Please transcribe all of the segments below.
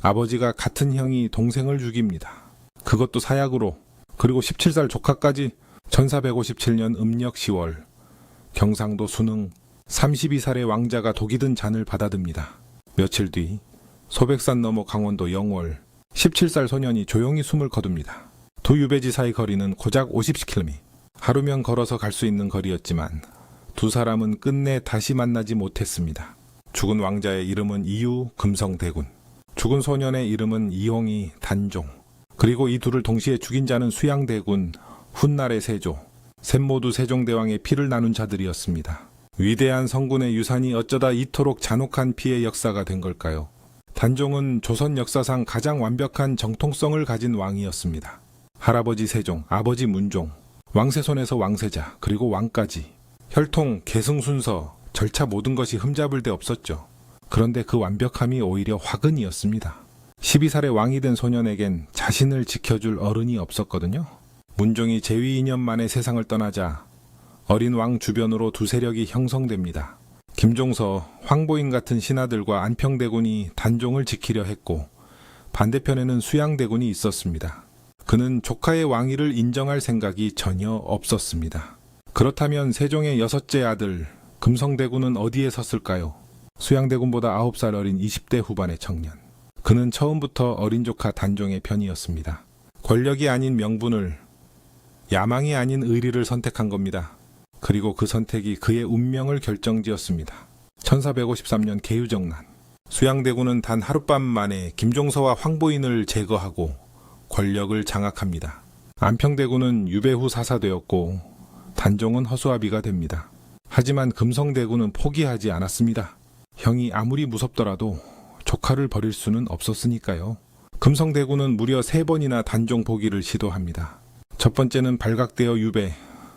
아버지가 같은 형이 동생을 죽입니다. 그것도 사약으로. 그리고 17살 조카까지. 1457년 음력 10월 경상도 순흥 32살의 왕자가 독이 든 잔을 받아듭니다. 며칠 뒤 소백산 너머 강원도 영월 17살 소년이 조용히 숨을 거둡니다. 두 유배지 사이 거리는 고작 50km. 하루면 걸어서 갈 수 있는 거리였지만 두 사람은 끝내 다시 만나지 못했습니다. 죽은 왕자의 이름은 이유 금성대군, 죽은 소년의 이름은 이홍이 단종, 그리고 이 둘을 동시에 죽인 자는 수양대군, 훗날의 세조, 셋 모두 세종대왕의 피를 나눈 자들이었습니다. 위대한 성군의 유산이 어쩌다 이토록 잔혹한 피의 역사가 된 걸까요? 단종은 조선 역사상 가장 완벽한 정통성을 가진 왕이었습니다. 할아버지 세종, 아버지 문종, 왕세손에서 왕세자, 그리고 왕까지 혈통, 계승순서, 절차 모든 것이 흠잡을 데 없었죠. 그런데 그 완벽함이 오히려 화근이었습니다. 12살의 왕이 된 소년에겐 자신을 지켜줄 어른이 없었거든요. 문종이 재위 2년 만에 세상을 떠나자 어린 왕 주변으로 두 세력이 형성됩니다. 김종서, 황보인 같은 신하들과 안평대군이 단종을 지키려 했고 반대편에는 수양대군이 있었습니다. 그는 조카의 왕위를 인정할 생각이 전혀 없었습니다. 그렇다면 세종의 6째 아들 금성대군은 어디에 섰을까요? 수양대군보다 9살 어린 20대 후반의 청년. 그는 처음부터 어린 조카 단종의 편이었습니다. 권력이 아닌 명분을, 야망이 아닌 의리를 선택한 겁니다. 그리고 그 선택이 그의 운명을 결정지었습니다. 1453년 계유정난. 수양대군은 단 하룻밤 만에 김종서와 황보인을 제거하고 권력을 장악합니다. 안평대군은 유배 후 사사되었고 단종은 허수아비가 됩니다. 하지만 금성대군은 포기하지 않았습니다. 형이 아무리 무섭더라도 조카를 버릴 수는 없었으니까요. 금성대군은 무려 3번이나 단종 포기를 시도합니다. 첫 번째는 발각되어 유배,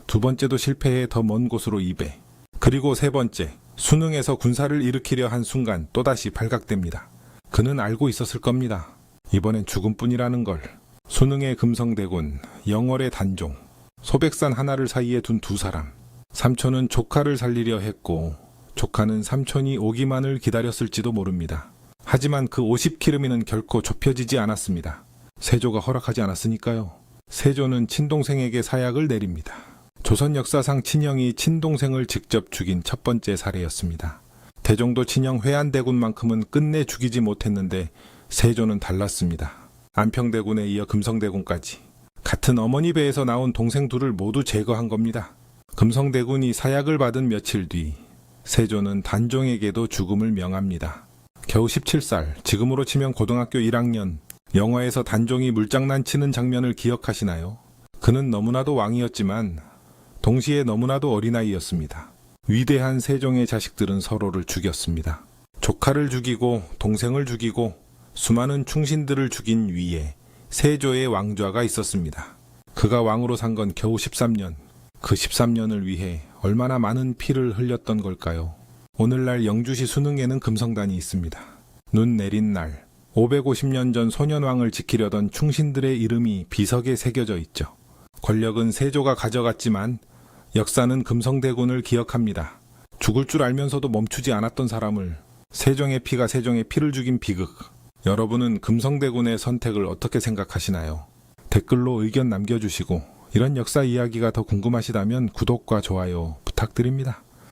두 번째도 실패해 더 먼 곳으로 이배, 그리고 세 번째, 순흥에서 군사를 일으키려 한 순간 또다시 발각됩니다. 그는 알고 있었을 겁니다. 이번엔 죽음뿐이라는 걸. 순흥의 금성대군, 영월의 단종, 소백산 하나를 사이에 둔 두 사람. 삼촌은 조카를 살리려 했고 조카는 삼촌이 오기만을 기다렸을지도 모릅니다. 하지만 그 50km는 결코 좁혀지지 않았습니다. 세조가 허락하지 않았으니까요. 세조는 친동생에게 사약을 내립니다. 조선 역사상 친형이 친동생을 직접 죽인 첫 번째 사례였습니다. 대종도 친형 회안대군만큼은 끝내 죽이지 못했는데 세조는 달랐습니다. 안평대군에 이어 금성대군까지 같은 어머니 배에서 나온 동생 둘을 모두 제거한 겁니다. 금성대군이 사약을 받은 며칠 뒤 세조는 단종에게도 죽음을 명합니다. 겨우 17살, 지금으로 치면 고등학교 1학년, 영화에서 단종이 물장난치는 장면을 기억하시나요? 그는 너무나도 왕이었지만 동시에 너무나도 어린아이였습니다. 위대한 세종의 자식들은 서로를 죽였습니다. 조카를 죽이고 동생을 죽이고 수많은 충신들을 죽인 위에 세조의 왕좌가 있었습니다. 그가 왕으로 산 건 겨우 13년. 그 13년을 위해 얼마나 많은 피를 흘렸던 걸까요? 오늘날 영주시 순흥에는 금성단이 있습니다. 눈 내린 날 550년 전 소년왕을 지키려던 충신들의 이름이 비석에 새겨져 있죠. 권력은 세조가 가져갔지만 역사는 금성대군을 기억합니다. 죽을 줄 알면서도 멈추지 않았던 사람을, 세종의 피가 세종의 피를 죽인 비극. 여러분은 금성대군의 선택을 어떻게 생각하시나요? 댓글로 의견 남겨주시고 이런 역사 이야기가 더 궁금하시다면 구독과 좋아요 부탁드립니다.